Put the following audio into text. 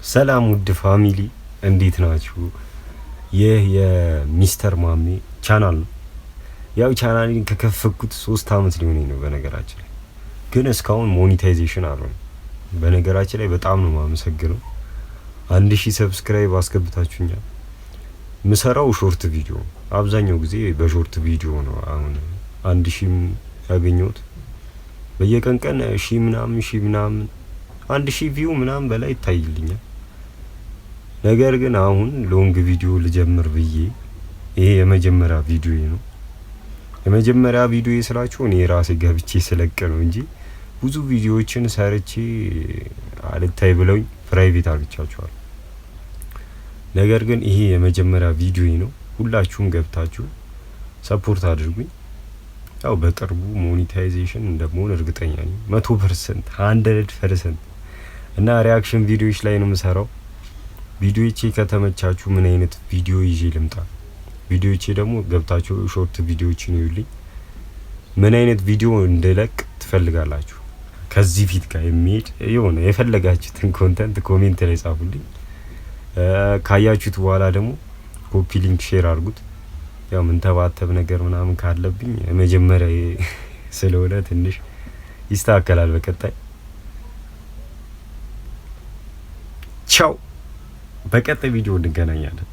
ሰላም ውድ ፋሚሊ እንዴት ናችሁ? ይህ የሚስተር ማሜ ቻናል ነው። ያው ቻናሌን ከከፈትኩት 3 አመት ሊሆነኝ ነው። በነገራችን ላይ ግን እስካሁን ሞኔታይዜሽን አልሆነም። በነገራችን ላይ በጣም ነው የማመሰግነው። 1000 ሰብስክራይብ አስገብታችሁኛል። ምሰራው ሾርት ቪዲዮ አብዛኛው ጊዜ በሾርት ቪዲዮ ነው። አሁን 1000 ያገኘሁት በየቀን 1000 ምናምን 1000 ቪው ምናምን በላይ ይታይልኛል። ነገር ግን አሁን ሎንግ ቪዲዮ ልጀምር ብዬ ይሄ የመጀመሪያ ቪዲዮ ነው። የመጀመሪያ ቪዲዮ ስላችሁ እኔ ራሴ ገብቼ ስለቅ ነው እንጂ ብዙ ቪዲዮዎችን ሰርቼ አልታይ ብለውኝ ፕራይቬት አድርቻቸዋል። ነገር ግን ይሄ የመጀመሪያ ቪዲዮ ነው። ሁላችሁም ገብታችሁ ሰፖርት አድርጉኝ። ያው በቅርቡ ሞኔታይዜሽን እንደምሆን እርግጠኛ ነኝ 100% 100% እና ሪአክሽን ቪዲዮዎች ላይ ነው የምሰራው። ቪዲዮዎቼ ከተመቻችሁ ምን አይነት ቪዲዮ ይዤ ልምጣ? ቪዲዮዎቼ ደግሞ ገብታችሁ ሾርት ቪዲዮዎችን ይዩልኝ። ምን አይነት ቪዲዮ እንድለቅ ትፈልጋላችሁ? ከዚህ ፊት ጋር የሚሄድ የሆነ የፈለጋችሁትን ኮንተንት ኮሜንት ላይ ጻፉልኝ። ካያችሁት በኋላ ደግሞ ኮፒ ሊንክ ሼር አድርጉት። ያው ምን ተባተብ ነገር ምናምን ካለብኝ መጀመሪያ ስለሆነ ትንሽ ይስተካከላል በቀጣይ። ቻው። በቀጣይ ቪዲዮ እንገናኛለን።